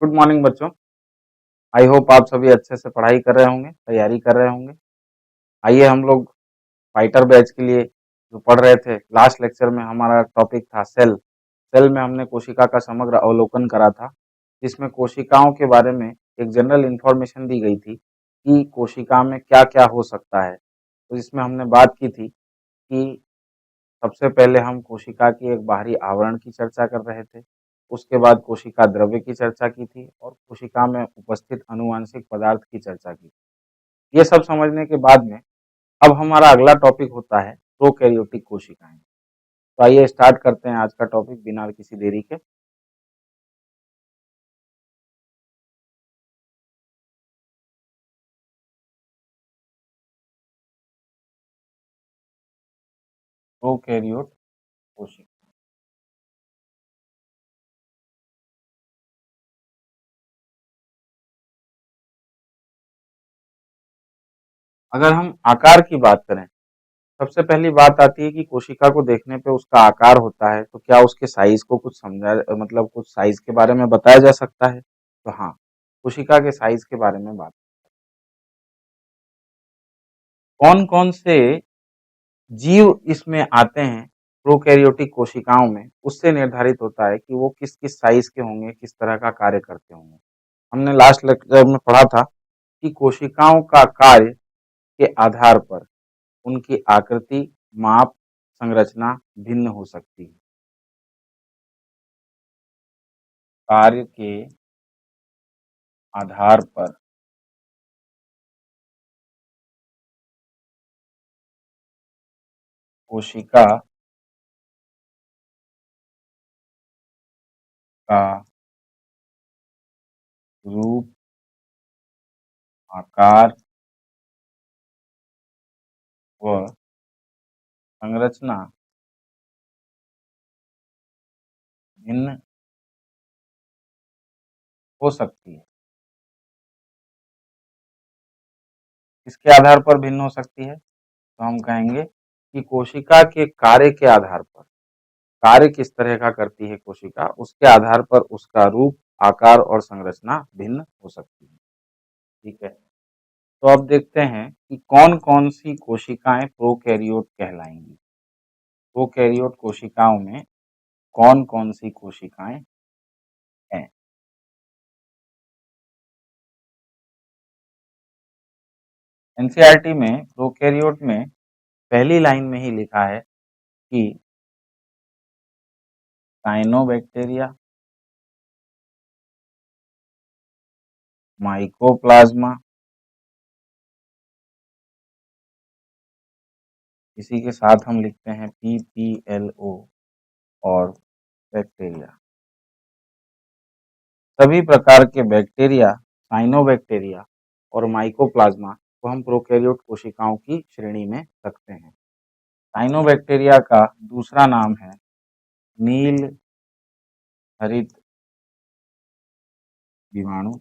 Good morning बच्चों। I hope आप सभी अच्छे से पढ़ाई कर रहे होंगे, तैयारी कर रहे होंगे। आइए हम लोग फाइटर बैच के लिए जो पढ़ रहे थे, लास्ट लेक्चर में हमारा टॉपिक था सेल। सेल में हमने कोशिका का समग्र अवलोकन करा था, जिसमें कोशिकाओं के बारे में एक जनरल इंफॉर्मेशन दी गई थी कि कोशिका में क्या क्या हो सकता है। तो इसमें हमने बात की थी कि सबसे पहले हम कोशिका की एक बाहरी आवरण की चर्चा कर रहे थे। उसके बाद कोशिका द्रव्य की चर्चा की थी और कोशिका में उपस्थित आनुवांशिक पदार्थ की चर्चा की। ये सब समझने के बाद में अब हमारा अगला टॉपिक होता है प्रोकैरियोटिक कोशिकाएं। तो आइए स्टार्ट करते हैं आज का टॉपिक बिना किसी देरी के। प्रोकैरियोट कोशिका। अगर हम आकार की बात करें, सबसे पहली बात आती है कि कोशिका को देखने पे उसका आकार होता है, तो क्या उसके साइज को कुछ समझा, मतलब कुछ साइज के बारे में बताया जा सकता है? तो हाँ, कोशिका के साइज के बारे में बात। कौन कौन से जीव इसमें आते हैं प्रोकैरियोटिक कोशिकाओं में, उससे निर्धारित होता है कि वो किस किस साइज के होंगे, किस तरह का कार्य करते होंगे। हमने लास्ट लेक्चर में पढ़ा था कि कोशिकाओं का कार्य के आधार पर उनकी आकृति, माप, संरचना भिन्न हो सकती है। कार्य के आधार पर कोशिका का रूप, आकार व संरचना भिन्न हो सकती है। किसके आधार पर भिन्न हो सकती है? तो हम कहेंगे कि कोशिका के कार्य के आधार पर, कार्य किस तरह का करती है कोशिका, उसके आधार पर उसका रूप, आकार और संरचना भिन्न हो सकती है। ठीक है, तो अब देखते हैं कि कौन कौन सी कोशिकाएं प्रोकैरियोट कहलाएंगी। प्रोकैरियोट कोशिकाओं में कौन कौन सी कोशिकाएं हैं? एनसीईआरटी में प्रोकैरियोट में पहली लाइन में ही लिखा है कि साइनोबैक्टीरिया, माइकोप्लाज्मा, इसी के साथ हम लिखते हैं PPLO और बैक्टीरिया। सभी प्रकार के बैक्टीरिया, साइनोबैक्टीरिया और माइकोप्लाज्मा को हम प्रोकैरियोट कोशिकाओं की श्रेणी में रखते हैं। साइनोबैक्टीरिया का दूसरा नाम है नील हरित जीवाणु,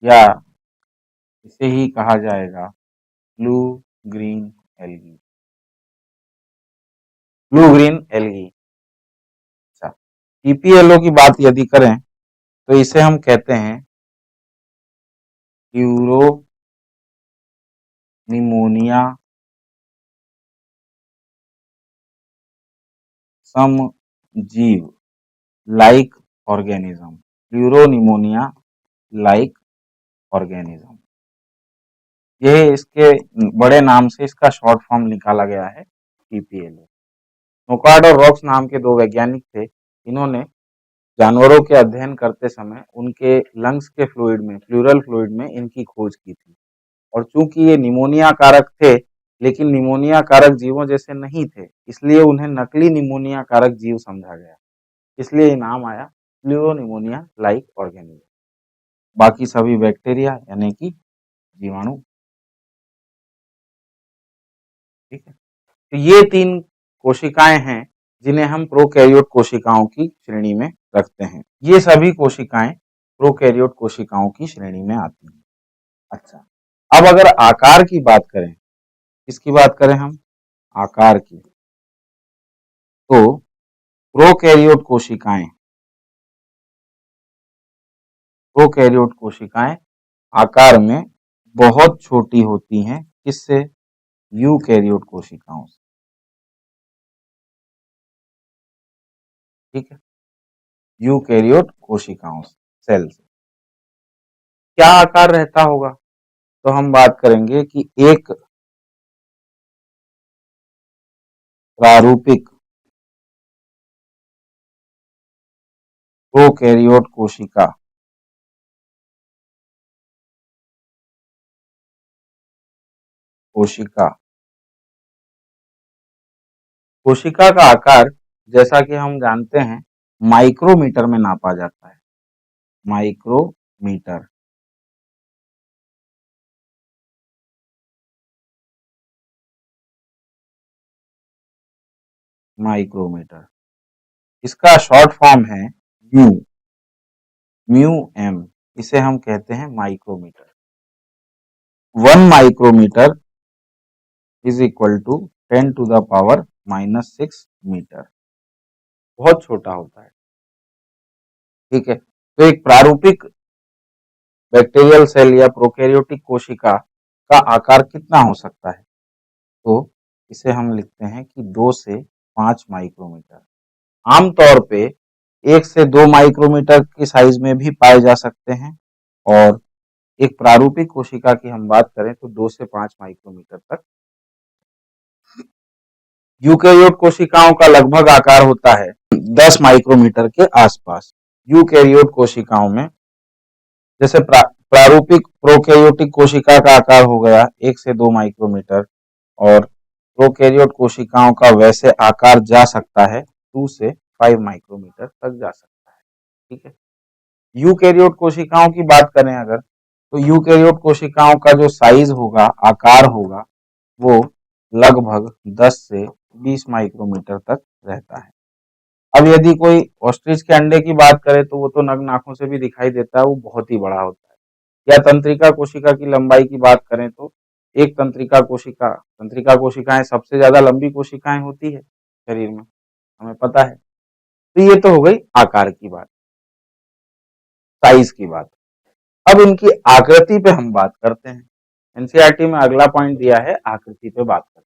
या इसे ही कहा जाएगा blue green algae. Blue green algae. अच्छा, PPLO की बात यदि करें तो इसे हम कहते हैं प्यूरो निमोनिया समजीव like organism. Pleuropneumonia like organism, यह इसके बड़े नाम से इसका शॉर्ट फॉर्म निकाला गया है PPLO। नोकार्ड और रॉक्स नाम के दो वैज्ञानिक थे। इन्होंने जानवरों के अध्ययन करते समय उनके लंग्स के फ्लूइड में, प्लूरल फ्लूइड में इनकी खोज की थी। और चूंकि ये निमोनिया कारक थे, लेकिन निमोनिया कारक जीवों जैसे नहीं थे, इसलिए उन्हें नकली निमोनिया कारक जीव समझा गया। इसलिए ये नाम आया प्लूरोनिमोनिया लाइक ऑर्गेनिज्म। बाकी सभी बैक्टीरिया यानी कि जीवाणु। ठीक है, तो ये तीन कोशिकाएं हैं जिन्हें हम प्रोकैरियोट कोशिकाओं की श्रेणी में रखते हैं। ये सभी कोशिकाएं प्रोकैरियोट कोशिकाओं की श्रेणी में आती हैं। अच्छा, अब अगर आकार की बात करें, किसकी बात करें हम? आकार की। तो प्रोकैरियोट कोशिकाएं प्रोकैरियोट कोशिकाएं आकार में बहुत छोटी होती हैं, किससे? यूकैरियोट कोशिकाओं से। ठीक है, यूकैरियोट कोशिकाओं से, सेल से। क्या आकार रहता होगा? तो हम बात करेंगे कि एक प्रारूपिक प्रोकैरियोट कोशिका कोशिका का आकार, जैसा कि हम जानते हैं, माइक्रोमीटर में नापा जाता है। माइक्रोमीटर। माइक्रोमीटर, इसका शॉर्ट फॉर्म है म्यू। म्यू एम, इसे हम कहते हैं micrometre. 1 micrometre is equal to 10⁻⁻⁶ metre. बहुत छोटा होता है। ठीक है, तो एक प्रारूपिक बैक्टीरियल सेल या प्रोकैरियोटिक कोशिका का आकार कितना हो सकता है? तो इसे हम लिखते हैं कि 2 से 5 माइक्रोमीटर। आमतौर पे 1 से 2 माइक्रोमीटर की साइज में भी पाए जा सकते हैं, और एक प्रारूपिक कोशिका की हम बात करें तो 2 से 5 माइक्रोमीटर तक। यूकैरियोट कोशिकाओं का लगभग आकार होता है 10 माइक्रोमीटर के आसपास। यूकैरियोट कोशिकाओं में, जैसे प्रारूपिक प्रोकैरियोटिक कोशिका का आकार हो गया 1 से 2 माइक्रोमीटर, और प्रोकैरियोट कोशिकाओं का वैसे आकार जा सकता है 2 से 5 माइक्रोमीटर तक जा सकता है। ठीक है, यूकैरियोट कोशिकाओं की बात करें अगर, तो यूकैरियोट कोशिकाओं का जो साइज होगा, आकार होगा, वो लगभग 10 से 20 माइक्रोमीटर तक रहता है। अब यदि कोई ऑस्ट्रिच के अंडे की बात करें तो वो तो नग्न आंखों से भी दिखाई देता है, वो बहुत ही बड़ा होता है। या तंत्रिका कोशिका की लंबाई की बात करें तो एक तंत्रिका कोशिकाएं सबसे ज्यादा लंबी कोशिकाएं होती है शरीर में, हमें पता है। तो ये तो हो गई आकार की बात, साइज की बात। अब इनकी आकृति पे हम बात करते हैं। एनसीईआरटी में अगला पॉइंट दिया है, आकृति पे बात करते हैं।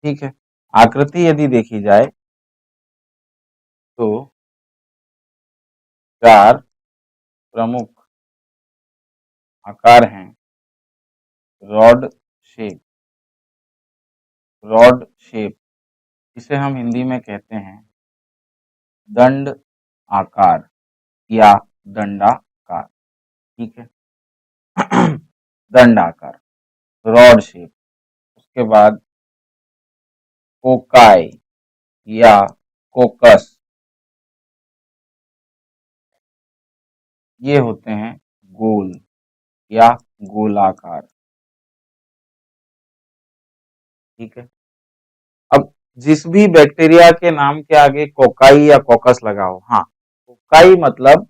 ठीक है, आकृति यदि देखी जाए तो 4 प्रमुख आकार हैं। Rod shape. रॉड शेप, इसे हम हिंदी में कहते हैं दंड आकार या दंडाकार। ठीक है, दंड आकार, रॉड शेप। उसके बाद कोकाई या कोकस, ये होते हैं गोल या गोलाकार। ठीक है, अब जिस भी बैक्टीरिया के नाम के आगे कोकाई या कोकस लगाओ, हाँ, कोकाई मतलब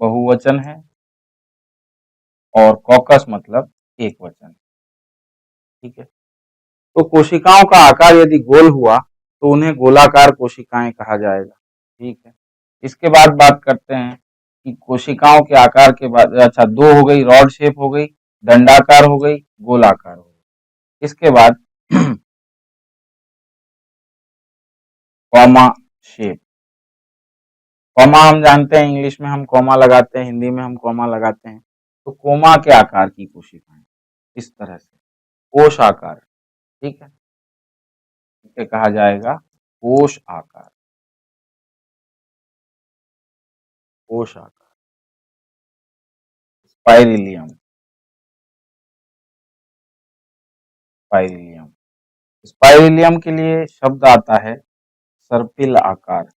बहुवचन है और कॉकस मतलब एक वचन। ठीक है, तो कोशिकाओं का आकार यदि गोल हुआ तो उन्हें गोलाकार कोशिकाएं कहा जाएगा। ठीक है, इसके बाद बात करते हैं कि कोशिकाओं के आकार के बाद, अच्छा, 2 हो गई, रॉड शेप हो गई, दंडाकार हो गई, गोलाकार हो गई। इसके बाद कॉमा शेप। कॉमा हम जानते हैं, इंग्लिश में हम कॉमा लगाते हैं, हिंदी में हम कॉमा लगाते हैं। तो कोमा के आकार की कोशिकाएं, इस तरह से कोश आकार। ठीक है, इसे कहा जाएगा कोश आकार। कोश आकार, स्पाइरिलियम। स्पाइरिलियम, स्पाइरिलियम के लिए शब्द आता है सर्पिल आकार।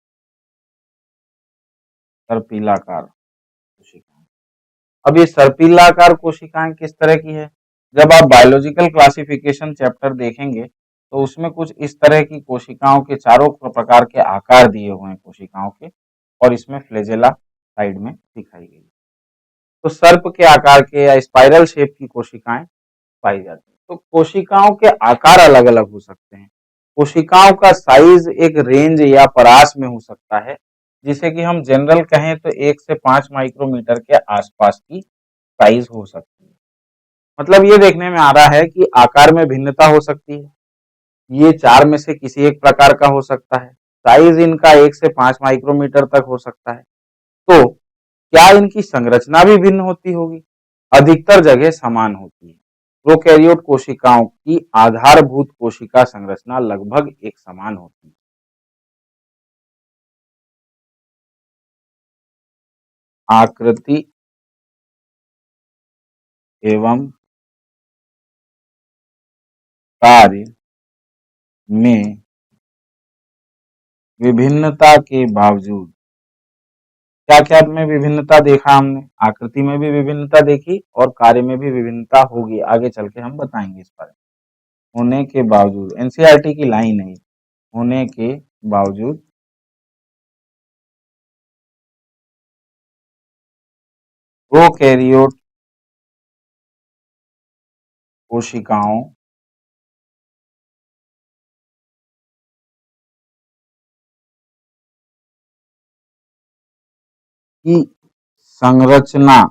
सर्पिलाकार कोशिकाएं। अब ये सर्पिलाकार कोशिकाएं किस तरह की है? जब आप बायोलॉजिकल क्लासिफिकेशन चैप्टर देखेंगे तो उसमें कुछ इस तरह की कोशिकाओं के चारों प्रकार के आकार दिए हुए हैं कोशिकाओं के, और इसमें फ्लैजेला साइड में दिखाई गई। तो सर्प के आकार के या स्पाइरल शेप की कोशिकाएं पाई जाती हैं। तो कोशिकाओं के आकार अलग अलग हो सकते हैं। कोशिकाओं का साइज एक रेंज या परास में हो सकता है, जिसे कि हम जनरल कहें तो 1 से 5 माइक्रोमीटर के आसपास की साइज हो सकती है। मतलब ये देखने में आ रहा है कि आकार में भिन्नता हो सकती है, ये 4 में से किसी एक प्रकार का हो सकता है, साइज इनका 1 से 5 माइक्रोमीटर तक हो सकता है। तो क्या इनकी संरचना भी भिन्न होती होगी? अधिकतर जगह समान होती है। प्रोकैरियोट कोशिकाओं की आधारभूत कोशिका संरचना लगभग एक समान होती है। आकृति एवं कार्य में विभिन्नता के बावजूद क्या क्या में विभिन्नता देखा हमने? आकृति में भी विभिन्नता देखी और कार्य में भी विभिन्नता होगी, आगे चल के हम बताएंगे इस पर। होने के बावजूद, एनसीईआरटी की लाइन है, होने के बावजूद प्रोकैरियोट कोशिकाओं की संरचना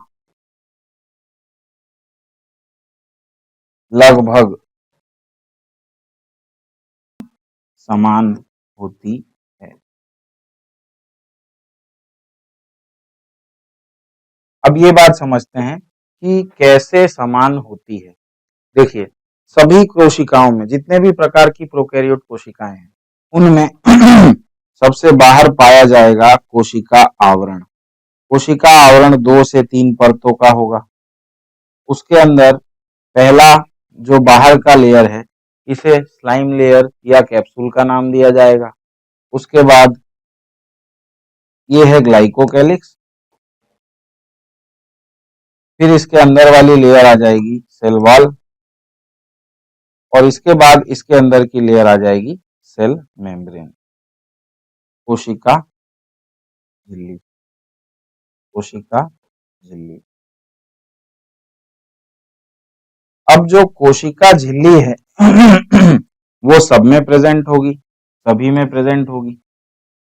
लगभग समान होती है। अब ये बात समझते हैं कि कैसे समान होती है। देखिए, सभी कोशिकाओं में जितने भी प्रकार की प्रोकैरियोट कोशिकाएं हैं उनमें सबसे बाहर पाया जाएगा कोशिका आवरण। कोशिका आवरण 2 से 3 परतों का होगा। उसके अंदर पहला जो बाहर का लेयर है इसे स्लाइम लेयर या कैप्सूल का नाम दिया जाएगा। उसके बाद ये है ग्लाइकोकैलिक्स, फिर इसके अंदर वाली लेयर आ जाएगी सेल वॉल और इसके बाद इसके अंदर की लेयर आ जाएगी सेल मेम्ब्रेन। कोशिका झिल्ली, कोशिका झिल्ली। अब जो कोशिका झिल्ली है वो सब में प्रेजेंट होगी, सभी में प्रेजेंट होगी,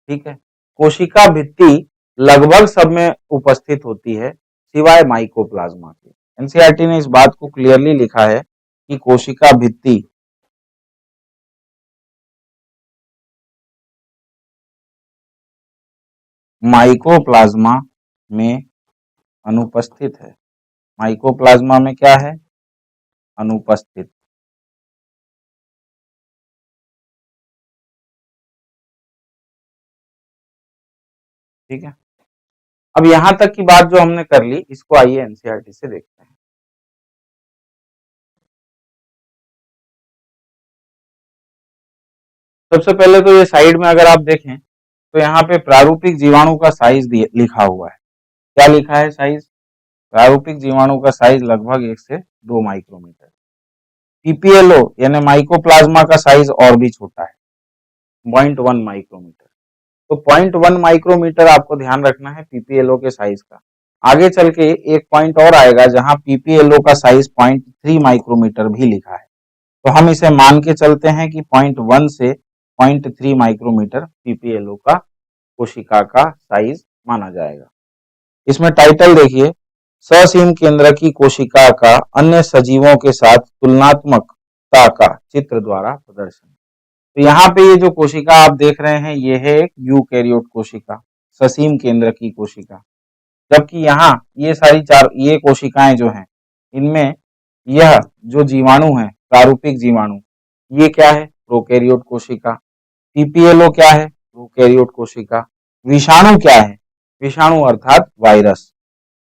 ठीक है। कोशिका भित्ति लगभग सब में उपस्थित होती है सिवाय माइकोप्लाज्मा के। एनसीईआरटी ने इस बात को क्लियरली लिखा है कि कोशिका भित्ति माइकोप्लाज्मा में अनुपस्थित है। माइकोप्लाज्मा में क्या है? अनुपस्थित, ठीक है। अब यहां तक की बात जो हमने कर ली, इसको आइए एनसीईआरटी से देखते हैं। सबसे पहले तो ये साइड में अगर आप देखें तो यहाँ पे प्रारूपिक जीवाणु का साइज लिखा हुआ है। क्या लिखा है साइज? प्रारूपिक जीवाणु का साइज लगभग 1 से 2 माइक्रोमीटर। पीपीएलओ यानी माइकोप्लाज्मा का साइज और भी छोटा है, 0.1 माइक्रोमीटर। तो 0.1 माइक्रोमीटर आपको ध्यान रखना है पीपीएलओ के साइज का। आगे चल के एक पॉइंट और आएगा जहां पीपीएलओ का साइज 0.3 माइक्रोमीटर भी लिखा है। तो हम इसे मान के चलते हैं कि 0.1 से 0.3 माइक्रोमीटर पीपीएलओ का कोशिका का साइज माना जाएगा। इसमें टाइटल देखिए, ससीम केंद्र की कोशिका का अन्य सजीवों के साथ तुलनात्मकता का चित्र द्वारा प्रदर्शन। तो यहाँ पे ये जो कोशिका आप देख रहे हैं ये है एक यूकैरियोट कोशिका, ससीम केंद्र की कोशिका। जबकि यहाँ ये सारी ये कोशिकाएं जो हैं इनमें यह जो जीवाणु है प्रारूपिक जीवाणु, ये क्या है? प्रोकैरियोट कोशिका। पीपीएलओ क्या है? प्रोकैरियोट कोशिका। विषाणु क्या है? विषाणु अर्थात वायरस।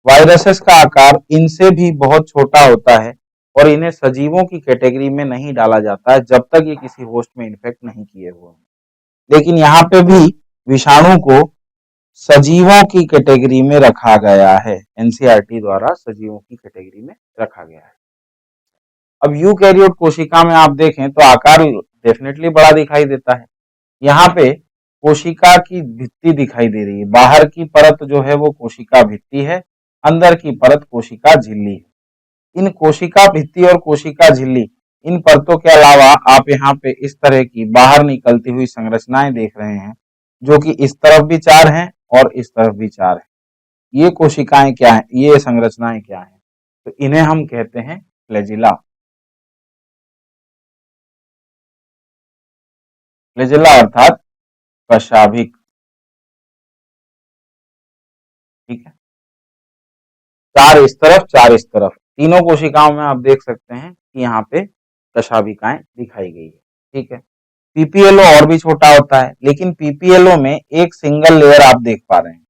वायरसेस का आकार इनसे भी बहुत छोटा होता है और इन्हें सजीवों की कैटेगरी में नहीं डाला जाता है जब तक ये किसी होस्ट में इन्फेक्ट नहीं किए हुए हैं। लेकिन यहाँ पे भी विषाणु को सजीवों की कैटेगरी में रखा गया है, एनसीईआरटी द्वारा सजीवों की कैटेगरी में रखा गया है। अब यूकैरियोट कोशिका में आप देखें तो आकार डेफिनेटली बड़ा दिखाई देता है। यहाँ पे कोशिका की भित्ति दिखाई दे रही है, बाहर की परत जो है वो कोशिका भित्ति है, अंदर की परत कोशिका झिल्ली है। इन कोशिका भित्ति और कोशिका झिल्ली इन परतों के अलावा आप यहाँ पे इस तरह की बाहर निकलती हुई संरचनाएं देख रहे हैं जो कि इस तरफ भी 4 हैं और इस तरफ भी 4 है। ये कोशिकाएं क्या है, ये संरचनाएं क्या है, तो इन्हें हम कहते हैं फ्लैजिला। फ्लैजिला अर्थात कशाभिक। ठीक है, 4 इस तरफ 4 इस तरफ, तीनों कोशिकाओं में आप देख सकते हैं कि यहाँ पे कशाभिकाएं दिखाई गई है। ठीक है, पीपीएलओ और भी छोटा होता है, लेकिन पीपीएलओ में एक सिंगल लेयर आप देख पा रहे हैं।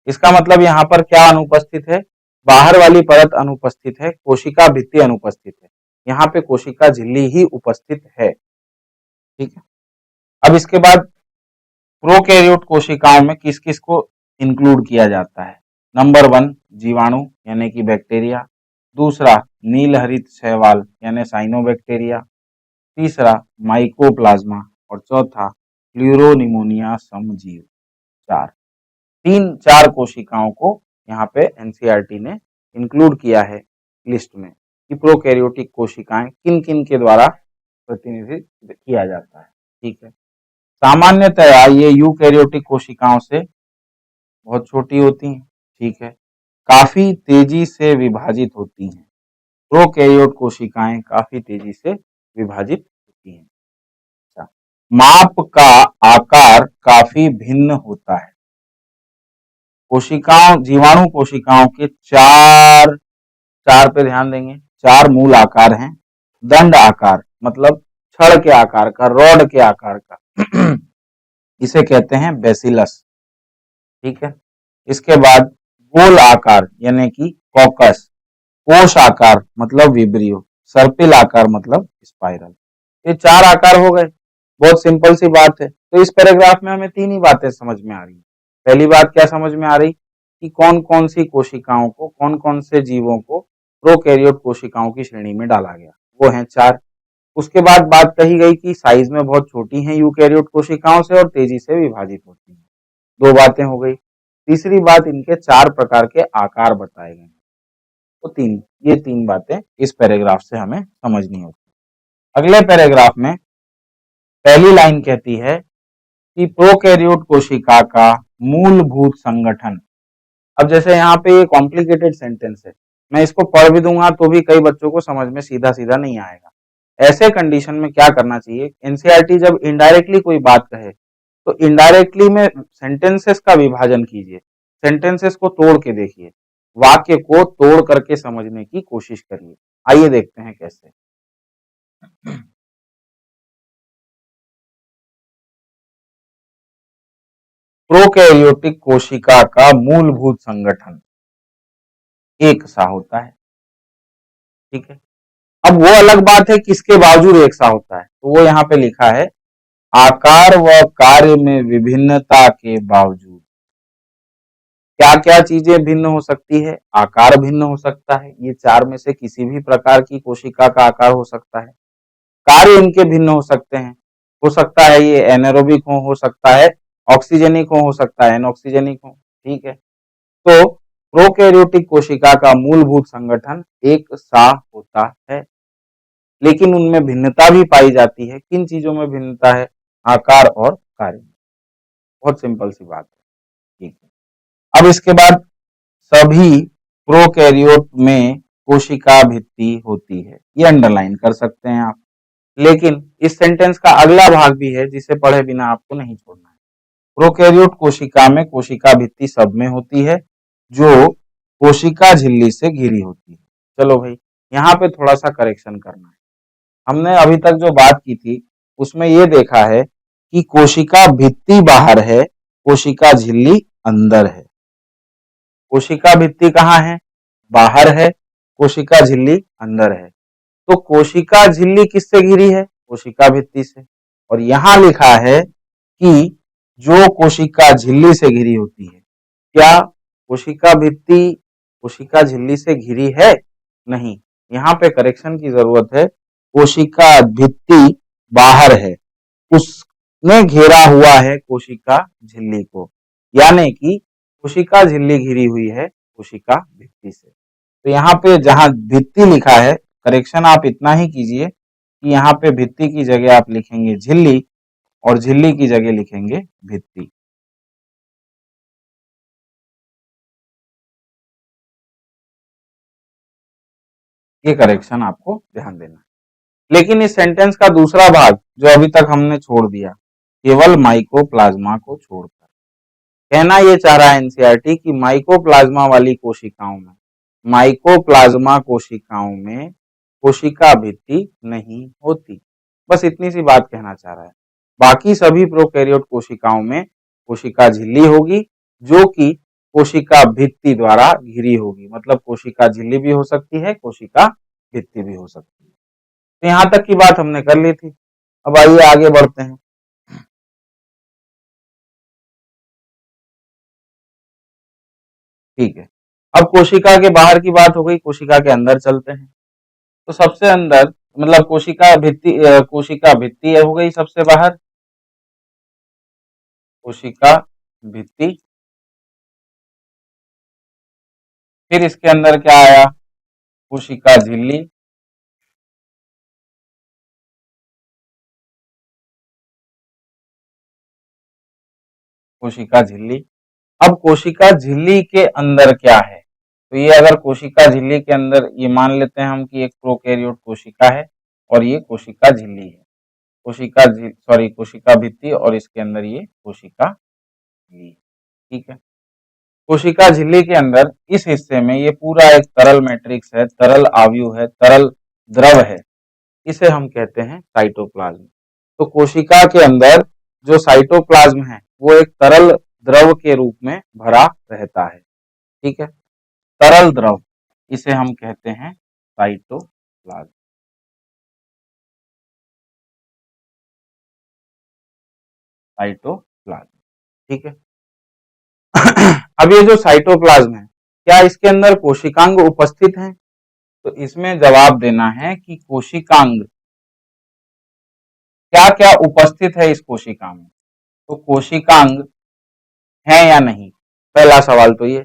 इसका मतलब यहाँ पर क्या अनुपस्थित है, बाहर वाली परत अनुपस्थित है, कोशिका भित्ति अनुपस्थित है, यहाँ पे कोशिका झिल्ली ही उपस्थित है। ठीक है, अब इसके बाद प्रोकैरियोट कोशिकाओं में किस किस को इंक्लूड किया जाता है। नंबर 1 जीवाणु यानी कि बैक्टीरिया, दूसरा नील हरित शैवाल यानी साइनोबैक्टीरिया, तीसरा माइकोप्लाज्मा और चौथा प्लूरोनिमोनिया समजीव। 4 कोशिकाओं को यहाँ पे एनसीईआरटी ने इंक्लूड किया है लिस्ट में कि प्रोकैरियोटिक कोशिकाएं किन किन के द्वारा प्रतिनिधित्व किया जाता है। ठीक है, सामान्यतया ये यूकैरियोटिक कोशिकाओं से बहुत छोटी होती हैं। ठीक है, काफी तेजी से विभाजित होती हैं। प्रोकैरियोट कोशिकाएं काफी तेजी से विभाजित होती हैं। अच्छा, माप का आकार काफी भिन्न होता है। कोशिकाओं जीवाणु कोशिकाओं के 4 पे ध्यान देंगे, 4 मूल आकार हैं। दंड आकार मतलब छड़ के आकार का, रॉड के आकार का इसे कहते हैं बेसिलस। ठीक है, इसके बाद गोल आकार यानी कि कॉकस, कोश आकार मतलब विब्रियो, सर्पिल आकार मतलब स्पाइरल। ये 4 आकार हो गए। बहुत सिंपल सी बात है। तो इस पैराग्राफ में हमें 3 ही बातें समझ में आ रही है। पहली बात क्या समझ में आ रही कि कौन कौन सी कोशिकाओं को, कौन कौन से जीवों को प्रोकैरियोट कोशिकाओं की श्रेणी में डाला गया, वो हैं 4। उसके बाद बात कही गई कि साइज में बहुत छोटी हैं यूकैरियोट कोशिकाओं से और तेजी से विभाजित होती हैं। 2 बातें हो गई। तीसरी बात, इनके 4 प्रकार के आकार बताए गए हैं। तो ये 3 बातें इस पैराग्राफ से हमें समझनी होती है। अगले पैराग्राफ में पहली लाइन कहती है कि प्रोकैरियोट कोशिका का मूलभूत संगठन। अब जैसे यहाँ पे ये कॉम्प्लिकेटेड सेंटेंस है, मैं इसको पढ़ भी दूंगा तो भी कई बच्चों को समझ में सीधा सीधा नहीं आएगा। ऐसे कंडीशन में क्या करना चाहिए, एनसीईआरटी जब इनडायरेक्टली कोई बात कहे तो इनडायरेक्टली में सेंटेंसेस का विभाजन कीजिए, सेंटेंसेस को तोड़ के देखिए, वाक्य को तोड़ करके समझने की कोशिश करिए। आइए देखते हैं कैसे। प्रोकैरियोटिक कोशिका का मूलभूत संगठन एक सा होता है। ठीक है, अब वो अलग बात है किसके बावजूद एक सा होता है, तो वो यहाँ पे लिखा है आकार व कार्य में विभिन्नता के बावजूद। क्या क्या चीजें भिन्न हो सकती है, आकार भिन्न हो सकता है, ये 4 में से किसी भी प्रकार की कोशिका का आकार हो सकता है। कार्य इनके भिन्न हो सकता है ये एनारोबिक हो सकता है ऑक्सीजनिक हो सकता है एनऑक्सीजनिक हो। ठीक है, तो प्रोकैरियोटिक कोशिका का मूलभूत संगठन एक सा होता है, लेकिन उनमें भिन्नता भी पाई जाती है। किन चीजों में भिन्नता है, आकार और कार्य। बहुत सिंपल सी बात है। ठीक है, अब इसके बाद सभी प्रोकैरियोट में कोशिका भित्ति होती है, ये अंडरलाइन कर सकते हैं आप। लेकिन इस सेंटेंस का अगला भाग भी है जिसे पढ़े बिना आपको नहीं छोड़ना है। प्रोकैरियोट कोशिका में कोशिका भित्ति सब में होती है जो कोशिका झिल्ली से घिरी होती है। चलो भाई, यहाँ पे थोड़ा सा करेक्शन करना है। हमने अभी तक जो बात की थी उसमें ये देखा है कि कोशिका भित्ति बाहर है, कोशिका झिल्ली अंदर है। कोशिका भित्ति कहाँ है, बाहर है, कोशिका झिल्ली अंदर है। तो कोशिका झिल्ली किससे घिरी है, कोशिका भित्ति से। और यहां लिखा है कि जो कोशिका झिल्ली से घिरी होती है, क्या कोशिका भित्ति कोशिका झिल्ली से घिरी है, नहीं। यहाँ पे करेक्शन की जरूरत है, कोशिका भित्ति बाहर है, उसने घेरा हुआ है कोशिका झिल्ली को, यानी कि कोशिका झिल्ली घिरी हुई है कोशिका भित्ति से। तो यहाँ पे जहां भित्ति लिखा है, करेक्शन आप इतना ही कीजिए कि यहाँ पे भित्ति की जगह आप लिखेंगे झिल्ली और झिल्ली की जगह लिखेंगे भित्ति। ये करेक्शन आपको ध्यान देना है। लेकिन इस सेंटेंस का दूसरा भाग जो अभी तक हमने छोड़ दिया, केवल माइकोप्लाज्मा को छोड़कर, कहना ये चाह रहा है एनसीईआरटी कि माइकोप्लाज्मा वाली कोशिकाओं में, माइकोप्लाज्मा कोशिकाओं में कोशिका भित्ति नहीं होती। बस इतनी सी बात कहना चाह रहा है। बाकी सभी प्रोकैरियोट कोशिकाओं में कोशिका झिल्ली होगी, जो कि कोशिका भित्ति द्वारा घिरी होगी। मतलब कोशिका झिल्ली भी हो सकती है, कोशिका भित्ति भी हो सकती है। तो यहां तक की बात हमने कर ली थी। अब आइए आगे बढ़ते हैं। ठीक है, अब कोशिका के बाहर की बात हो गई, कोशिका के अंदर चलते हैं। तो सबसे अंदर मतलब कोशिका भित्ति हो गई सबसे बाहर, कोशिका भित्ति। फिर इसके अंदर क्या आया, कोशिका झिल्ली। कोशिका झिल्ली। अब कोशिका झिल्ली के अंदर क्या है, तो ये अगर कोशिका झिल्ली के अंदर, ये मान लेते हैं हम कि एक प्रोकैरियोट कोशिका है और ये कोशिका झिल्ली है, कोशिका भित्ति, और इसके अंदर ये कोशिका झिल्ली। ठीक है, कोशिका झिल्ली के अंदर इस हिस्से में ये पूरा एक तरल मैट्रिक्स है, तरल आव्यूह है, तरल द्रव है, इसे हम कहते हैं साइटोप्लाज्म। तो कोशिका के अंदर जो साइटोप्लाज्म है वो एक तरल द्रव के रूप में भरा रहता है। ठीक है, तरल द्रव, इसे हम कहते हैं साइटोप्लाज्म। साइटोप्लाज्म, ठीक है। अब ये जो साइटोप्लाज्म है, क्या इसके अंदर कोशिकांग उपस्थित हैं? तो इसमें जवाब देना है कि कोशिकांग क्या क्या उपस्थित है इस कोशिका में। तो कोशिकांग है या नहीं, पहला सवाल तो ये।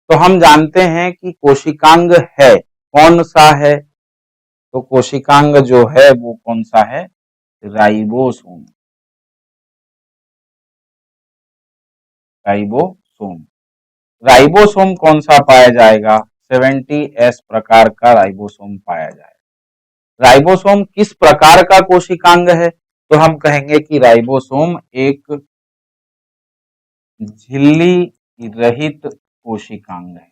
तो हम जानते हैं कि कोशिकांग है, कौन सा है? तो कोशिकांग जो है वो कौन सा है? राइबोसोम। राइबोसोम। राइबोसोम कौन सा पाया जाएगा? 70S प्रकार का राइबोसोम पाया जाएगा। राइबोसोम किस प्रकार का कोशिकांग है? तो हम कहेंगे कि राइबोसोम एक झिल्ली रहित कोशिकांग है।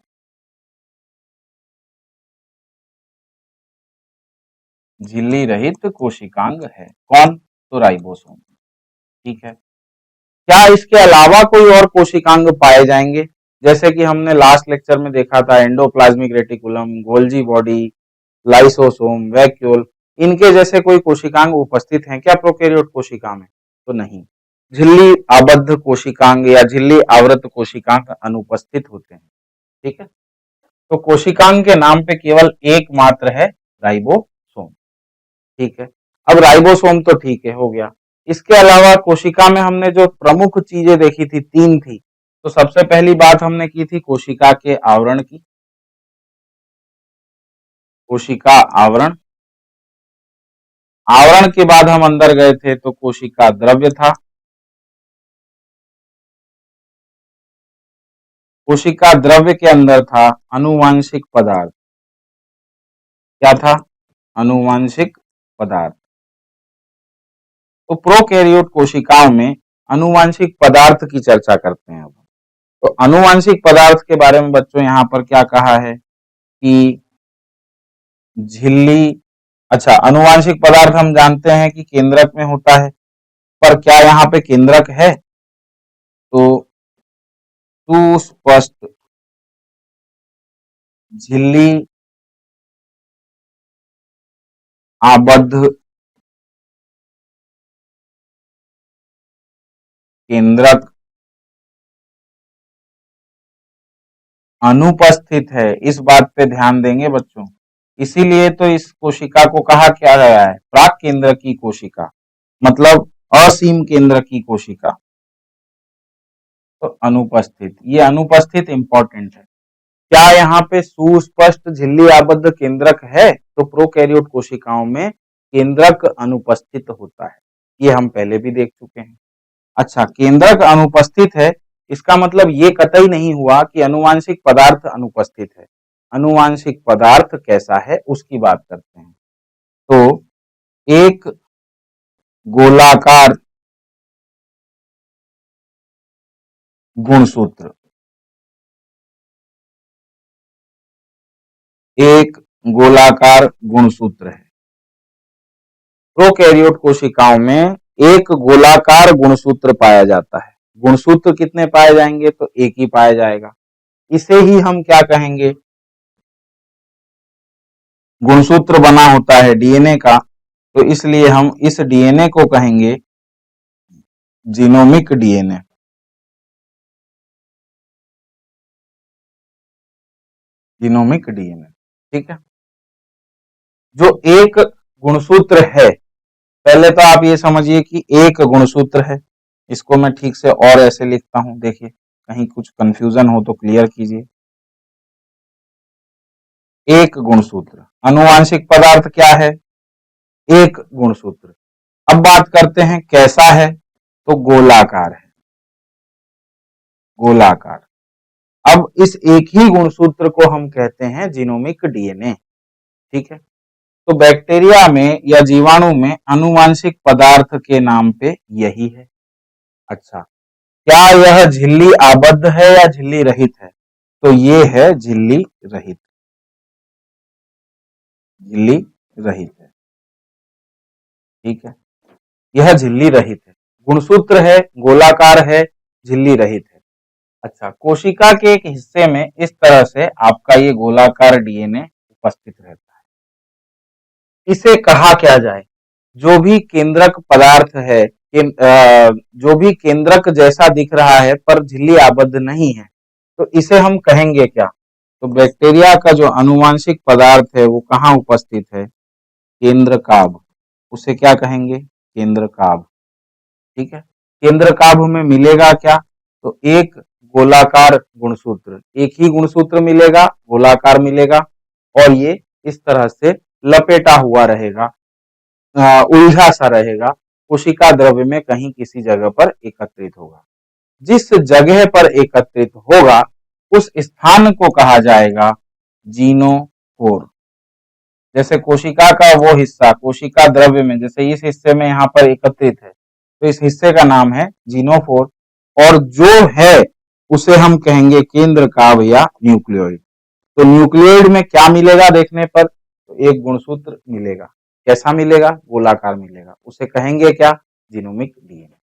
झिल्ली रहित कोशिकांग है कौन? तो राइबोसोम। ठीक है, क्या इसके अलावा कोई और कोशिकांग पाए जाएंगे? जैसे कि हमने लास्ट लेक्चर में देखा था, endoplasmic reticulum, Golgi body, lysosome, vacuole, इनके जैसे कोई कोशिकांग उपस्थित हैं क्या प्रोकैरियोट कोशिका में? तो नहीं। झिल्ली आबद्ध कोशिकांग या झिल्ली आवृत कोशिकांग अनुपस्थित होते हैं। ठीक है, तो कोशिकांग के नाम पे केवल एकमात्र है राइबोसोम। ठीक है, अब राइबोसोम तो ठीक है, हो गया। इसके अलावा कोशिका में हमने जो प्रमुख चीजें देखी थी, तीन थी। तो सबसे पहली बात हमने की थी कोशिका के आवरण की, कोशिका आवरण। आवरण के बाद हम अंदर गए थे तो कोशिका द्रव्य था। कोशिका द्रव्य के अंदर था अनुवांशिक पदार्थ। क्या था? अनुवांशिक पदार्थ। तो प्रोकैरियोट कोशिकाओं में अनुवांशिक पदार्थ की चर्चा करते हैं अब। तो अनुवांशिक पदार्थ के बारे में बच्चों यहां पर क्या कहा है कि झिल्ली, अच्छा, अनुवांशिक पदार्थ हम जानते हैं कि केंद्रक में होता है, पर क्या यहाँ पे केंद्रक है? तो सुस्पष्ट झिल्ली आबद्ध केंद्रक अनुपस्थित है। इस बात पे ध्यान देंगे बच्चों, इसीलिए तो इस कोशिका को कहा क्या गया है? प्राक केंद्र की कोशिका, मतलब असीम केंद्र की कोशिका। तो अनुपस्थित, ये अनुपस्थित इंपॉर्टेंट है। क्या यहाँ पे सुस्पष्ट झिल्ली आबद्ध केंद्रक है? तो प्रोकैरियोट कोशिकाओं में केंद्रक अनुपस्थित होता है, ये हम पहले भी देख चुके हैं। अच्छा, केंद्रक अनुपस्थित है, इसका मतलब ये कतई नहीं हुआ कि अनुवांशिक पदार्थ अनुपस्थित है। अनुवांशिक पदार्थ कैसा है उसकी बात करते हैं। तो एक गोलाकार गुणसूत्र, एक गोलाकार गुणसूत्र है। प्रोकैरियोट कोशिकाओं में एक गोलाकार गुणसूत्र पाया जाता है। गुणसूत्र कितने पाए जाएंगे? तो एक ही पाया जाएगा। इसे ही हम क्या कहेंगे? गुणसूत्र बना होता है डीएनए का, तो इसलिए हम इस डीएनए को कहेंगे जीनोमिक डीएनए। जीनोमिक डीएनए, ठीक है। जो एक गुणसूत्र है, पहले तो आप ये समझिए कि एक गुणसूत्र है। इसको मैं ठीक से और ऐसे लिखता हूं, देखिए कहीं कुछ कंफ्यूजन हो तो क्लियर कीजिए। एक गुणसूत्र, अनुवांशिक पदार्थ क्या है? एक गुणसूत्र। अब बात करते हैं कैसा है, तो गोलाकार है। गोलाकार। अब इस एक ही गुणसूत्र को हम कहते हैं जीनोमिक डीएनए, ठीक है। तो बैक्टीरिया में या जीवाणु में अनुवांशिक पदार्थ के नाम पे यही है। अच्छा, क्या यह झिल्ली आबद्ध है या झिल्ली रहित है? तो ये है झिल्ली रहित। झिल्ली रहित है, ठीक है। यह झिल्ली रहित है, गुणसूत्र है, गोलाकार है, झिल्ली रहित है। अच्छा, कोशिका के एक हिस्से में इस तरह से आपका ये गोलाकार डीएनए उपस्थित रहता है। इसे कहा क्या जाए? जो भी केंद्रक पदार्थ है, जो भी केंद्रक जैसा दिख रहा है पर झिल्ली आबद्ध नहीं है, तो इसे हम कहेंगे क्या? तो बैक्टीरिया का जो अनुवांशिक पदार्थ है वो कहाँ उपस्थित है? केंद्रकाभ। उसे क्या कहेंगे? केंद्रकाभ, ठीक है। केंद्रकाभ में मिलेगा क्या? तो एक गोलाकार गुणसूत्र, एक ही गुणसूत्र मिलेगा, गोलाकार मिलेगा, और ये इस तरह से लपेटा हुआ रहेगा, उलझा सा रहेगा, कोशिका द्रव्य में कहीं किसी जगह पर एकत्रित होगा। जिस जगह पर एकत्रित होगा उस स्थान को कहा जाएगा जीनोफोर। जैसे कोशिका का वो हिस्सा कोशिका द्रव्य में, जैसे इस हिस्से में यहाँ पर एकत्रित है, तो इस हिस्से का नाम है जीनोफोर, और जो है उसे हम कहेंगे केंद्रकाभ या न्यूक्लियोइड। तो न्यूक्लियोइड में क्या मिलेगा देखने पर? तो एक गुणसूत्र मिलेगा। कैसा मिलेगा? गोलाकार मिलेगा। उसे कहेंगे क्या? Genomic DNA.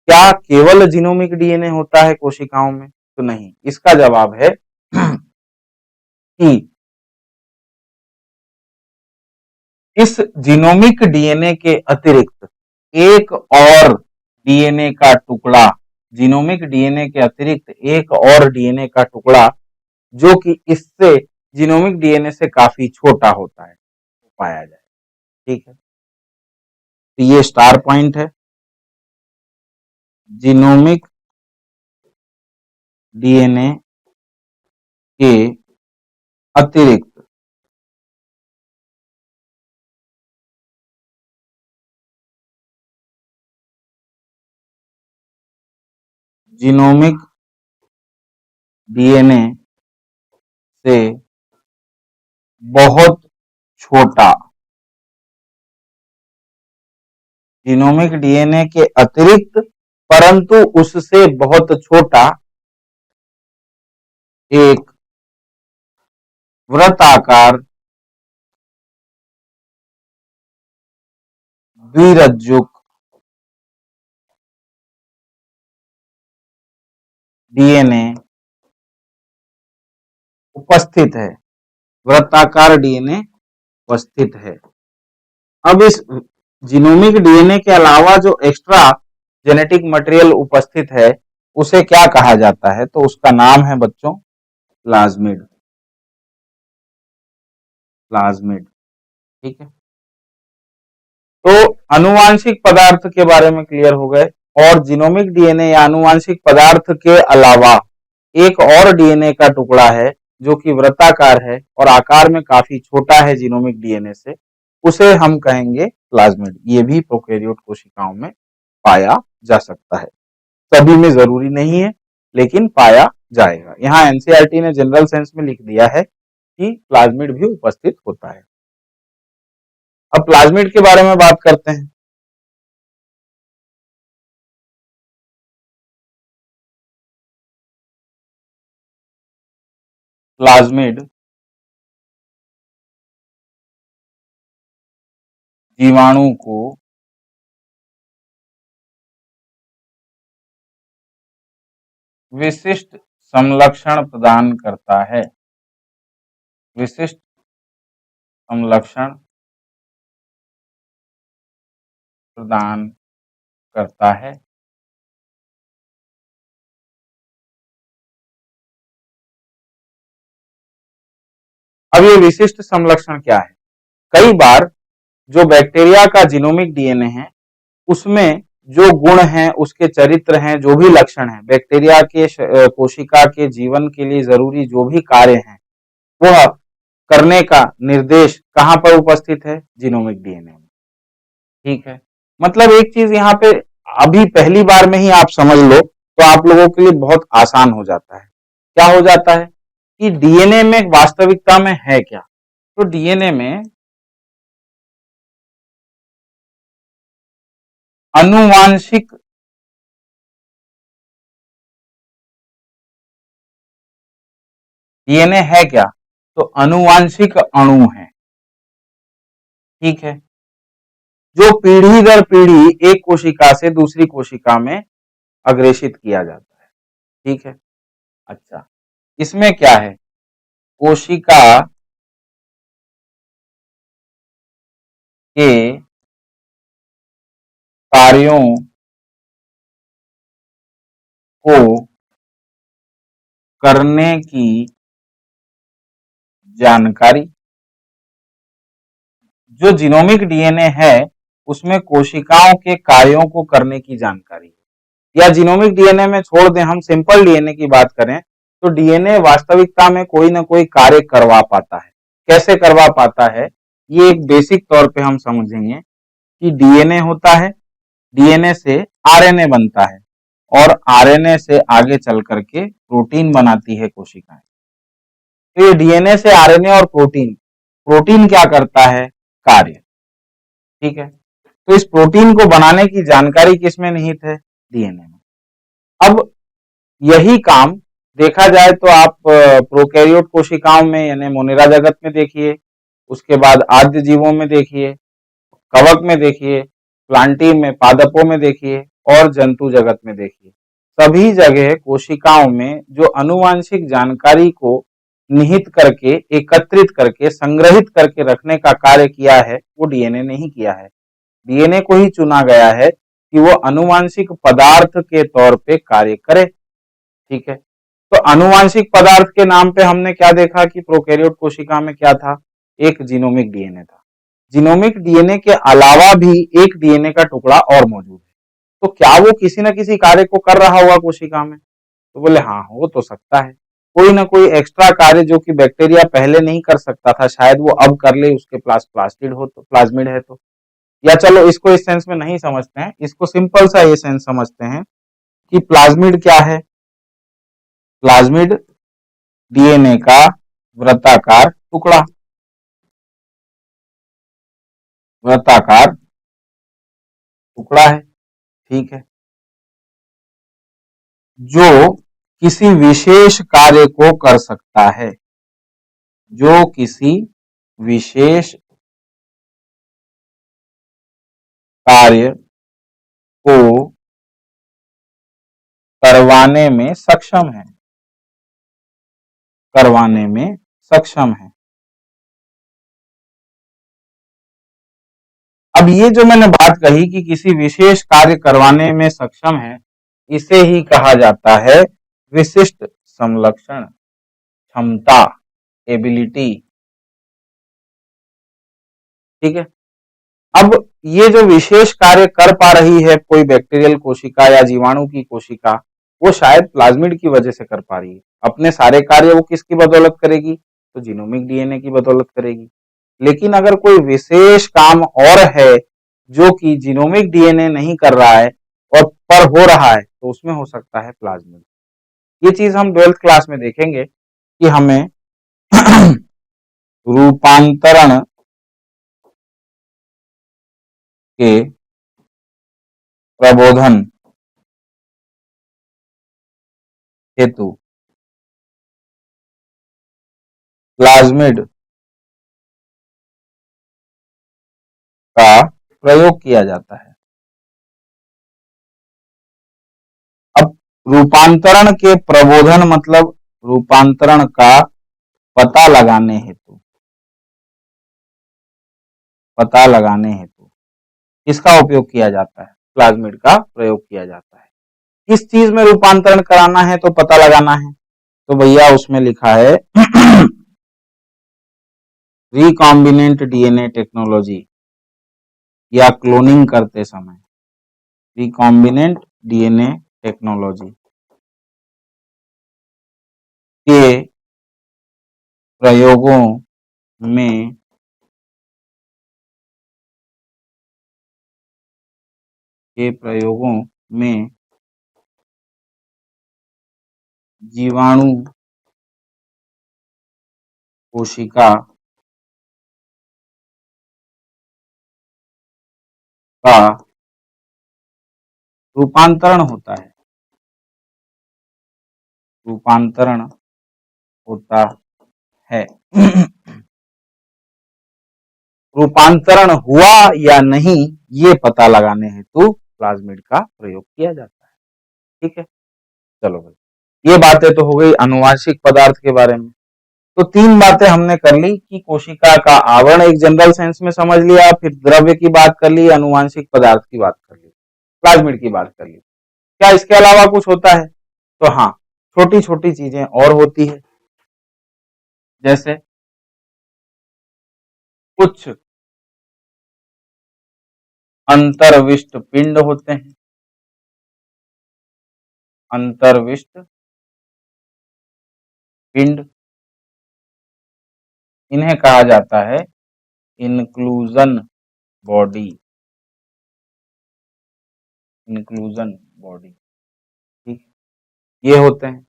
क्या केवल जीनोमिक डीएनए होता है कोशिकाओं में? तो नहीं। इसका जवाब है कि इस जीनोमिक डीएनए के अतिरिक्त एक और डीएनए का टुकड़ा, जीनोमिक डीएनए के अतिरिक्त एक और डीएनए का टुकड़ा जो कि इससे जीनोमिक डीएनए से काफी छोटा होता है, पाया जाए, ठीक है। तो ये स्टार पॉइंट है। जीनोमिक डीएनए के अतिरिक्त जीनोमिक डीएनए से बहुत छोटा, जीनोमिक डीएनए के अतिरिक्त परंतु उससे बहुत छोटा एक वृत्ताकार द्विरज्जुक डीएनए उपस्थित है। वृत्ताकार डीएनए उपस्थित है। अब इस जीनोमिक डीएनए के अलावा जो एक्स्ट्रा जेनेटिक मटेरियल उपस्थित है उसे क्या कहा जाता है? तो उसका नाम है बच्चों प्लाज्मिड। प्लाज्मिड, ठीक है। तो अनुवांशिक पदार्थ के बारे में क्लियर हो गए, और जीनोमिक डीएनए या अनुवांशिक पदार्थ के अलावा एक और डीएनए का टुकड़ा है जो कि वृत्ताकार है और आकार में काफी छोटा है जीनोमिक डीएनए से, उसे हम कहेंगे प्लाज्मिड। ये भी प्रोकैरियोट कोशिकाओं में पाया जा सकता है। सभी में जरूरी नहीं है, लेकिन पाया जाएगा। यहाँ एनसीईआरटी ने जनरल सेंस में लिख दिया है कि प्लाज्मिड भी उपस्थित होता है। अब प्लाज्मिड के बारे में बात करते हैं। प्लाज्मिड जीवाणु को विशिष्ट समलक्षण प्रदान करता है। विशिष्ट समलक्षण प्रदान करता है। अब ये विशिष्ट समलक्षण क्या है? कई बार जो बैक्टीरिया का जीनोमिक डीएनए है उसमें जो गुण हैं, उसके चरित्र हैं, जो भी लक्षण हैं, बैक्टीरिया के कोशिका के जीवन के लिए जरूरी जो भी कार्य हैं, वह करने का निर्देश कहां पर उपस्थित है? जीनोमिक डीएनए में। ठीक है, मतलब एक चीज यहाँ पे अभी पहली बार में ही आप समझ लो तो आप लोगों के लिए बहुत आसान हो जाता है। क्या हो जाता है कि डीएनए में वास्तविकता में है क्या? तो डीएनए में अनुवांशिक डीएनए है क्या? तो अनुवांशिक अणु है। ठीक है, जो पीढ़ी दर पीढ़ी एक कोशिका से दूसरी कोशिका में अग्रेषित किया जाता है। ठीक है, अच्छा, इसमें क्या है? कोशिका के कार्यों को करने की जानकारी, जो जीनोमिक डीएनए है उसमें कोशिकाओं के कार्यों को करने की जानकारी है। या जीनोमिक डीएनए में छोड़ दें, हम सिंपल डीएनए की बात करें तो डीएनए वास्तविकता में कोई ना कोई कार्य करवा पाता है। कैसे करवा पाता है, ये एक बेसिक तौर पे हम समझेंगे कि डीएनए होता है, डीएनए से आरएनए बनता है और आरएनए से आगे चल करके प्रोटीन बनाती है कोशिकाएं। तो ये डीएनए से आरएनए और प्रोटीन, प्रोटीन क्या करता है? कार्य। ठीक है, तो इस प्रोटीन को बनाने की जानकारी किसमें निहित है? डीएनए में। अब यही काम देखा जाए तो आप प्रोकैरियोट कोशिकाओं में यानी मोनेरा जगत में देखिए, उसके बाद आद्य जीवों में देखिए, कवक में देखिए, प्लांटी में, पादपों में देखिए और जंतु जगत में देखिए। सभी जगह कोशिकाओं में जो अनुवांशिक जानकारी को निहित करके, एकत्रित करके, संग्रहित करके रखने का कार्य किया है वो डीएनए ने ही किया है। डीएनए को ही चुना गया है कि वो अनुवांशिक पदार्थ के तौर पे कार्य करे। ठीक है, तो अनुवांशिक पदार्थ के नाम पे हमने क्या देखा कि प्रोकैरियोट कोशिका में क्या था? एक जीनोमिक डीएनए था। जीनोमिक डीएनए के अलावा भी एक डीएनए का टुकड़ा और मौजूद है। तो क्या वो किसी न किसी कार्य को कर रहा होगा कोशिका में? तो बोले हाँ, हो तो सकता है। कोई ना कोई एक्स्ट्रा कार्य जो कि बैक्टीरिया पहले नहीं कर सकता था, शायद वो अब कर ले, उसके पास प्लास्टिड हो तो, प्लाज्मिड है तो। या चलो इसको इस सेंस में नहीं समझते हैं, इसको सिंपल सा ये सेंस समझते हैं कि प्लाज्मिड क्या है? प्लाज्मिड डीएनए का वृत्ताकार टुकड़ा, वृत्ताकार टुकड़ा है। ठीक है, जो किसी विशेष कार्य को कर सकता है, जो किसी विशेष कार्य को करवाने में सक्षम है, करवाने में सक्षम है। अब ये जो मैंने बात कही कि किसी विशेष कार्य करवाने में सक्षम है, इसे ही कहा जाता है विशिष्ट समलक्षण, क्षमता, एबिलिटी। ठीक है, अब ये जो विशेष कार्य कर पा रही है कोई बैक्टीरियल कोशिका या जीवाणु की कोशिका, वो शायद प्लाज्मिड की वजह से कर पा रही है। अपने सारे कार्य वो किसकी बदौलत करेगी? तो जीनोमिक डीएनए की बदौलत करेगी। लेकिन अगर कोई विशेष काम और है जो कि जीनोमिक डीएनए नहीं कर रहा है और पर हो रहा है, तो उसमें हो सकता है प्लाज्मिड। ये चीज हम 12th क्लास में देखेंगे कि हमें रूपांतरण के प्रबोधन हेतु प्लाज्मिड का प्रयोग किया जाता है। अब रूपांतरण के प्रबोधन मतलब रूपांतरण का पता लगाने हेतु किसका उपयोग किया जाता है? प्लाज्मिड का प्रयोग किया जाता है। किस चीज में रूपांतरण कराना है तो पता लगाना है, तो भैया उसमें लिखा है रिकॉम्बिनेंट डीएनए टेक्नोलॉजी या क्लोनिंग करते समय रिकॉम्बिनेंट डीएनए टेक्नोलॉजी के प्रयोगों में जीवाणु कोशिका का रूपांतरण होता है। रूपांतरण हुआ या नहीं ये पता लगाने हेतु प्लाज्मिड का प्रयोग किया जाता है। ठीक है, चलो भाई ये बातें तो हो गई अनुवांशिक पदार्थ के बारे में। तो 3 बातें हमने कर ली कि कोशिका का आवरण एक जनरल सेंस में समझ लिया, फिर द्रव्य की बात कर ली, अनुवांशिक पदार्थ की बात कर ली, प्लाज्मिड की बात कर ली। क्या इसके अलावा कुछ होता है? तो हाँ, छोटी छोटी चीजें और होती है, जैसे कुछ अंतर्विष्ट पिंड होते हैं। अंतर्विष्ट पिंड इन्हें कहा जाता है इंक्लूजन बॉडी। ठीक, ये होते हैं।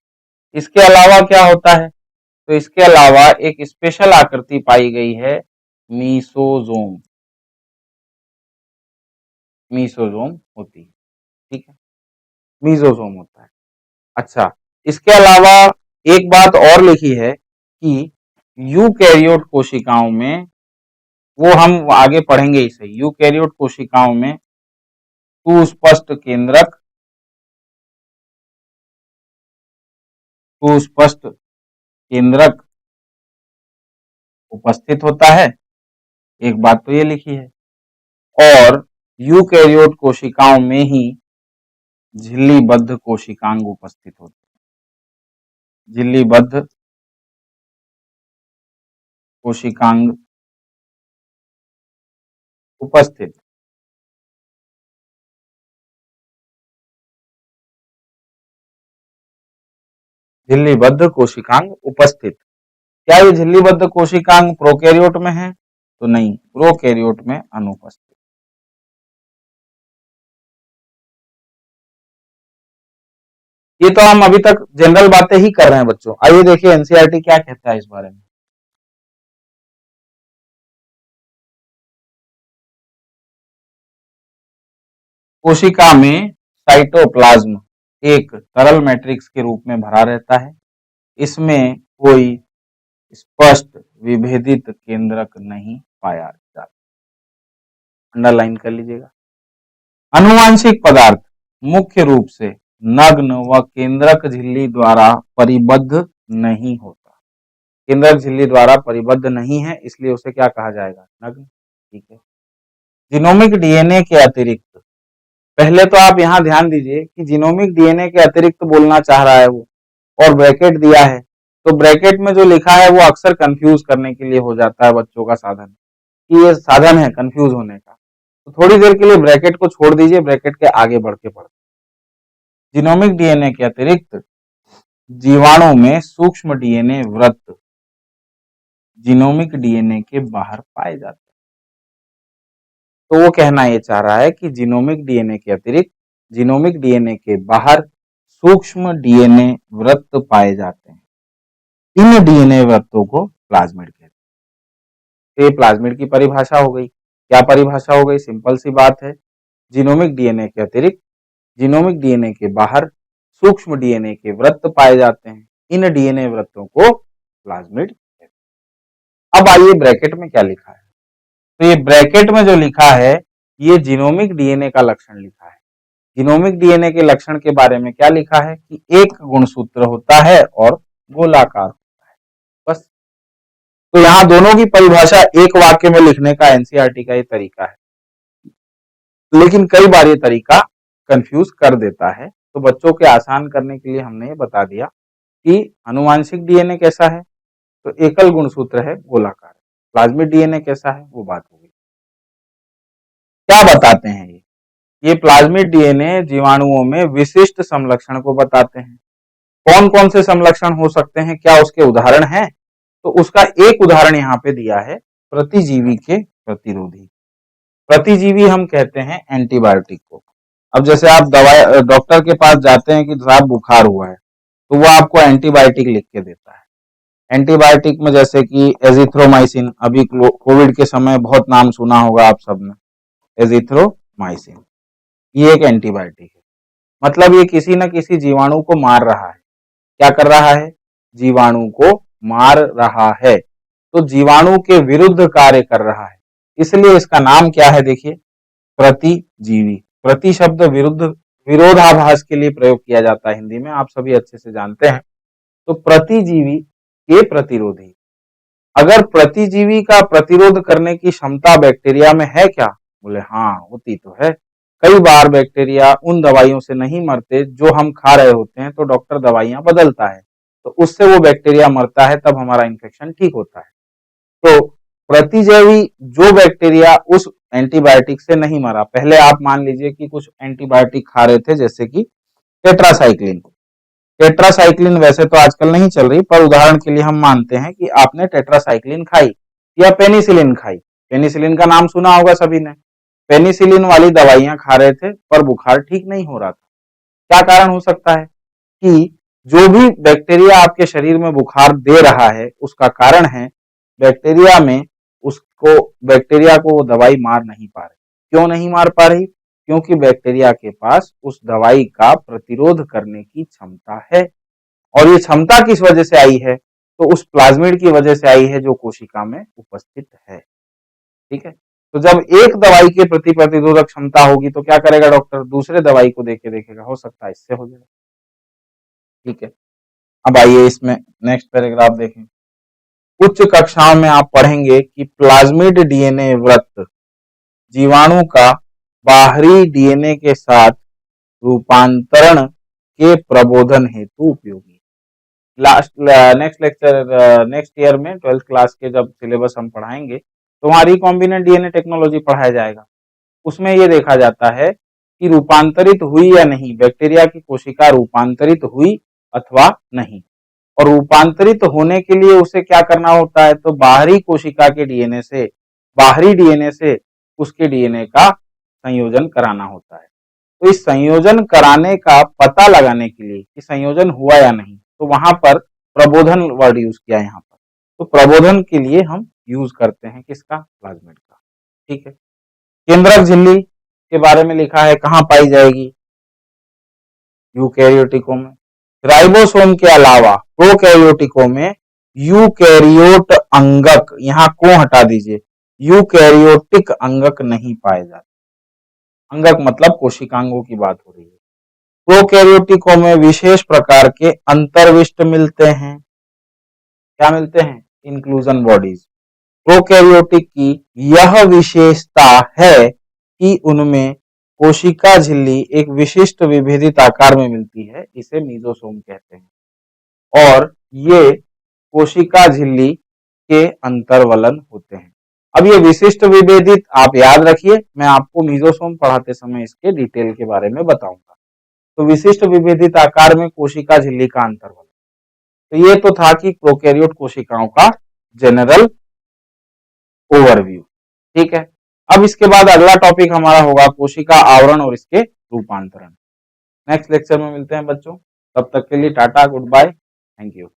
इसके अलावा क्या होता है? तो इसके अलावा एक स्पेशल आकृति पाई गई है मीसोजोम होती है। ठीक है, मीसोजोम होता है। अच्छा, इसके अलावा एक बात और लिखी है कि यूकैरियोट कोशिकाओं में, वो हम आगे पढ़ेंगे इसे, यूकैरियोट कोशिकाओं में सुस्पष्ट केंद्रक उपस्थित होता है। एक बात तो ये लिखी है, और यूकैरियोट कोशिकाओं में ही झिल्लीबद्ध कोशिकांग उपस्थित होते हैं। झिल्लीबद्ध कोशिकांग उपस्थित। झिल्लीबद्ध कोशिकांग उपस्थित। क्या ये झिल्लीबद्ध कोशिकांग प्रोकैरियोट में है? तो नहीं, प्रोकैरियोट में अनुपस्थित। ये तो हम अभी तक जनरल बातें ही कर रहे हैं बच्चों। आइए देखिए एनसीईआरटी क्या कहता है इस बारे में। कोशिका में साइटोप्लाज्म एक तरल मैट्रिक्स के रूप में भरा रहता है। इसमें कोई स्पष्ट विभेदित केंद्रक नहीं पाया जाता। अंडरलाइन कर लीजिएगा। अनुवांशिक पदार्थ मुख्य रूप से नग्न व केंद्रक झिल्ली द्वारा परिबद्ध नहीं होता। केंद्रक झिल्ली द्वारा परिबद्ध नहीं है, इसलिए उसे क्या कहा जाएगा? नग्न। ठीक है। जीनोमिक डीएनए के अतिरिक्त, पहले तो आप यहां ध्यान दीजिए कि जीनोमिक डीएनए के अतिरिक्त बोलना चाह रहा है वो, और ब्रैकेट दिया है, तो ब्रैकेट में जो लिखा है वो अक्सर कंफ्यूज करने के लिए हो जाता है बच्चों का साधन, कि ये साधन है कंफ्यूज होने का। तो थोड़ी देर के लिए ब्रैकेट को छोड़ दीजिए, ब्रैकेट के आगे बढ़ के पढ़ते। जीनोमिक डीएनए के अतिरिक्त जीवाणु में सूक्ष्म डीएनए वृत्त जीनोमिक डीएनए के बाहर पाए जाते हैं। तो वो कहना ये चाह रहा है कि जीनोमिक डीएनए के अतिरिक्त जीनोमिक डीएनए के बाहर सूक्ष्म डीएनए वृत्त पाए जाते हैं। इन डीएनए वृत्तों को प्लाज्मिड कहते हैं। ये प्लाज्मिड की परिभाषा हो गई। क्या परिभाषा हो गई? सिंपल सी बात है, जीनोमिक डीएनए के अतिरिक्त जीनोमिक डीएनए के बाहर सूक्ष्म डीएनए के वृत्त पाए जाते हैं। इन डीएनए वृत्तों को प्लाज्मिड कहते हैं। अब आइए ब्रैकेट में क्या लिखा है। तो ये ब्रैकेट में जो लिखा है ये जीनोमिक डीएनए का लक्षण लिखा है। जीनोमिक डीएनए के लक्षण के बारे में क्या लिखा है कि एक गुणसूत्र होता है और गोलाकार होता है, बस। तो यहाँ दोनों की परिभाषा एक वाक्य में लिखने का एनसीईआरटी का ये तरीका है, लेकिन कई बार ये तरीका कंफ्यूज कर देता है। तो बच्चों के आसान करने के लिए हमने ये बता दिया कि आनुवांशिक डीएनए कैसा है, तो एकल गुणसूत्र है, गोलाकार है। प्लाज्मिड डीएनए कैसा है, वो बात होगी। क्या बताते हैं ये प्लाज्मिड डीएनए जीवाणुओं में विशिष्ट समलक्षण को बताते हैं। कौन कौन से समलक्षण हो सकते हैं, क्या उसके उदाहरण हैं? तो उसका एक उदाहरण यहाँ पे दिया है, प्रतिजीवी के प्रतिरोधी। प्रतिजीवी हम कहते हैं एंटीबायोटिक को। अब जैसे आप दवा डॉक्टर के पास जाते हैं कि साहब बुखार हुआ है, तो वो आपको एंटीबायोटिक लिख के देता है। एंटीबायोटिक में जैसे कि एजिथ्रोमाइसिन, अभी कोविड के समय बहुत नाम सुना होगा आप सबने, एजिथ्रोमाइसिन, ये एक एंटीबायोटिक है। मतलब ये किसी न किसी जीवाणु को मार रहा है। क्या कर रहा है? जीवाणु को मार रहा है, तो जीवाणु के विरुद्ध कार्य कर रहा है, इसलिए इसका नाम क्या है? देखिए, प्रतिजीवी। प्रति शब्द विरुद्ध, विरोधाभास के लिए प्रयोग किया जाता है हिंदी में, आप सभी अच्छे से जानते हैं। तो प्रतिजीवी के प्रतिरोधी। अगर प्रतिजीवी का प्रतिरोध करने की क्षमता बैक्टीरिया में है क्या? बोले हाँ, होती तो है। कई बार बैक्टीरिया उन दवाइयों से नहीं मरते जो हम खा रहे होते हैं, तो डॉक्टर दवाइयां बदलता है, तो उससे वो बैक्टीरिया मरता है, तब हमारा इन्फेक्शन ठीक होता है। तो प्रतिजैवी जो बैक्टीरिया उस एंटीबायोटिक से नहीं मरा, पहले आप मान लीजिए कि कुछ एंटीबायोटिक खा रहे थे, जैसे कि टेट्रासाइक्लिन। टेट्रासाइक्लिन वैसे तो आजकल नहीं चल रही, पर उदाहरण के लिए हम मानते हैं कि आपने टेट्रासाइक्लिन खाई या पेनिसिलिन खाई। पेनिसिलिन का नाम सुना होगा सभी ने। पेनिसिलिन वाली दवाइयां खा रहे थे, पर बुखार ठीक नहीं हो रहा था। क्या कारण हो सकता है? कि जो भी बैक्टीरिया आपके शरीर में बुखार दे रहा है, उसका कारण है बैक्टीरिया में, उसको बैक्टीरिया को वो दवाई मार नहीं पा रही। क्यों नहीं मार पा रही? क्योंकि बैक्टीरिया के पास उस दवाई का प्रतिरोध करने की क्षमता है। और ये क्षमता किस वजह से आई है? तो उस प्लाज्मिड की वजह से आई है जो कोशिका में उपस्थित है। ठीक है, तो जब एक दवाई के प्रति प्रतिरोधक क्षमता होगी तो क्या करेगा डॉक्टर? दूसरे दवाई को देके देखेगा, हो सकता है इससे हो जाए। ठीक है, अब आइए इसमें नेक्स्ट पैराग्राफ देखें। उच्च कक्षाओं में आप पढ़ेंगे कि प्लाज्मिड डीएनए वृत्त जीवाणु का बाहरी डीएनए के साथ रूपांतरण के प्रबोधन हेतु उपयोगी। नेक्स्ट ईयर में 12th क्लास के जब सिलेबस हम पढ़ाएंगे, तो वहां रिकॉम्बिनेंट डीएनए टेक्नोलॉजी पढ़ाया जाएगा। उसमें यह देखा जाता है कि रूपांतरित हुई या नहीं, बैक्टीरिया की कोशिका रूपांतरित हुई अथवा नहीं। और रूपांतरित होने के लिए उसे क्या करना होता है? तो बाहरी कोशिका के डीएनए से, बाहरी डीएनए से उसके डीएनए का संयोजन कराना होता है। तो इस संयोजन कराने का पता लगाने के लिए कि संयोजन हुआ या नहीं, तो वहां पर प्रबोधन वर्ड यूज किया यहाँ पर। तो प्रबोधन के लिए हम यूज करते हैं किसका? प्लाज्मिड का। ठीक है, केंद्रक झिल्ली के बारे में लिखा है, कहाँ पाई जाएगी? यूकैरियोटिकों में। राइबोसोम के अलावा प्रोकैरियोटिकों में यूकैरियोट अंगक, यहाँ को हटा दीजिए, यूकैरियोटिक अंगक नहीं पाए जाते। अंगक मतलब कोशिकांगों की बात हो रही है। प्रोकैरियोटिकों में विशेष प्रकार के अंतर्विष्ट मिलते हैं। क्या मिलते हैं? Inclusion bodies. प्रोकैरियोटिक की यह विशेषता है कि उनमें कोशिका झिल्ली एक विशिष्ट विभेदित आकार में मिलती है, इसे मीजोसोम कहते हैं। और ये कोशिका झिल्ली के अंतर्वलन होते हैं। अब ये विशिष्ट विभेदित आप याद रखिए, मैं आपको मीजोसोम पढ़ाते समय इसके डिटेल के बारे में बताऊंगा। तो विशिष्ट विभेदित आकार में कोशिका झिल्ली का अंतर्वलन। तो ये तो था कि प्रोकैरियोट कोशिकाओं का जनरल ओवरव्यू। ठीक है, अब इसके बाद अगला टॉपिक हमारा होगा कोशिका आवरण और इसके रूपांतरण। नेक्स्ट लेक्चर में मिलते हैं बच्चों। तब तक के लिए tata, goodbye, thank you.